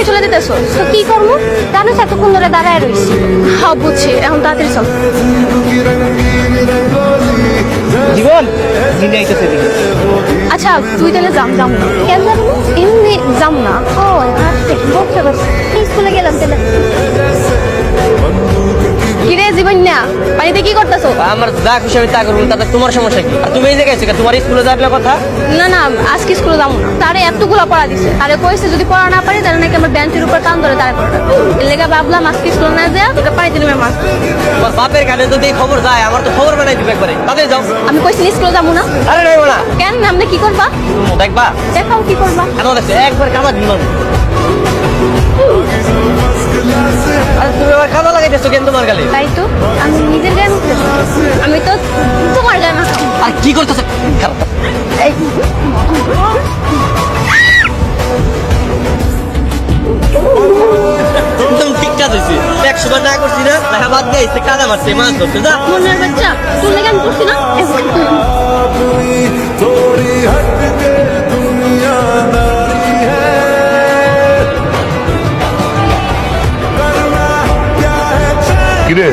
চলে দিতেছো তো কি করবো? জানো এতক্ষণ ধরে দাঁড়ায় রয়েছি। হ্যাঁ বুঝছি, এখন তাড়াতাড়ি চল। জীবন নিয়ে আইতেছে দিকে। আচ্ছা তুই তাহলে যাম না। কেন যাবো না? এমনি যাম না। ও আচ্ছা বুঝতে পারছি। স্কুলে গেলাম তাহলে। কিরে জীবন না বাড়িতে কি করতেছো? আমার যা খুশি আমি তা করবো, তাতে তোমার সমস্যা কি? আর তুমি এই জায়গায় আছো, তোমার স্কুলে যাওয়ার কথা। না না আজকে স্কুলে যাবো না। তারে এতগুলা পড়া দিছে, তারে কইছে যদি পড়া না পারি তাহলে নাকি আমার বেঞ্চের উপর টান ধরে তারে পড়া। এর লেগে ভাবলাম আজকে স্কুলে না যা তোকে পাইতে নেবে মাছ। তোমার বাপের কানে যদি এই খবর যায়, আমার তো খবর বানাই দিবে একবারে। তাদের যাও। আমি কইছি স্কুলে যাবো না। আরে নাই না, কেন আপনি কি করবা? দেখবা দেখাও কি করবা। কেন দেখছো একবার কামা দিল। আর তুমি আবার কাদা লাগাইতেছো কেন তোমার গালে? তাই তো আমি নিজের গায়ে মুখতেছি। আমি তো তোমার গায়ে মাখাবো। আর কি করতেছে? এই একদম ঠিক কাজ হয়েছে। 100 বার না করছি না, দেখা বাদ গাইছে কাদা মারছে, মাছ ধরছে। যা মনের বাচ্চা তোর লেগে আমি করছি না। কিরে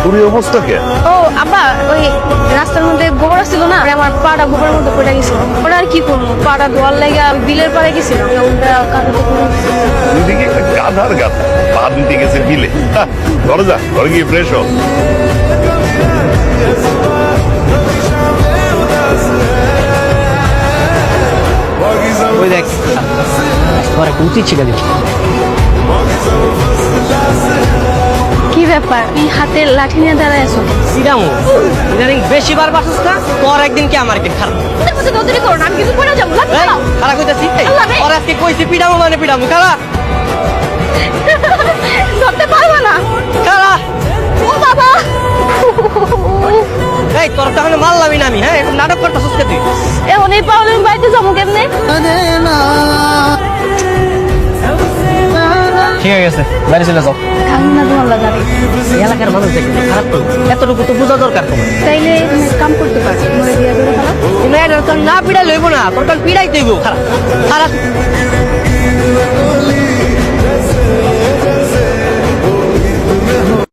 তোর এই অবস্থা কে? ও আব্বা ওই রাস্তার মধ্যে গোবর ছিল না, আর আমার পাটা গোবরের মধ্যে পড়ে গেছিল। ওটা আর কি করবো, পাটা ধোয়ার লেগে বিলের পাড়ে গেছিলাম। ওটা কাটাতে তুই দেখি একটা গাধার গাধা পা দিতে গেছে বিলে। ঘরে যা, ঘরে গিয়ে ফ্রেশ হ। ওই দেখ তোমার একটা উচিত ছিল। কি ব্যাপার এই হাতে লাঠি নিয়ে দাঁড়ায় আছো? সিরামু ইদানিং বেশি বার বাসস না, তোর একদিন কি আমার একদিন খারাপ। নতুন করো না, আমি কিছু করে যাবো। খারাপ হইতেছি। আল্লাহ রে। ওর আজকে কইছি পিডামু মানে পিডামু। খারাপ ধরতে পারবো না। খারাপ। ও বাবা এই তোর তাহলে মারলামই না আমি। হ্যাঁ এখন নাটক করতেছিস কে তুই? এখন এই পাওয়ালে আমি বাড়িতে যাবো কেমনে? ঠিক আছে বাড়ি চলে যাও। কান্না তোমার লাগাবে। এলাকার মানুষ দেখে খারাপ করবো, এতটুকু তো বোঝা দরকার তোমার। তাইলে তুমি এক কাম করতে পারো, তোমার বিয়ে করে ফেলা। তুমি এটা তোর না পিড়াই লইব না, তোর কাল পিড়াই দেবো। খারাপ খারাপ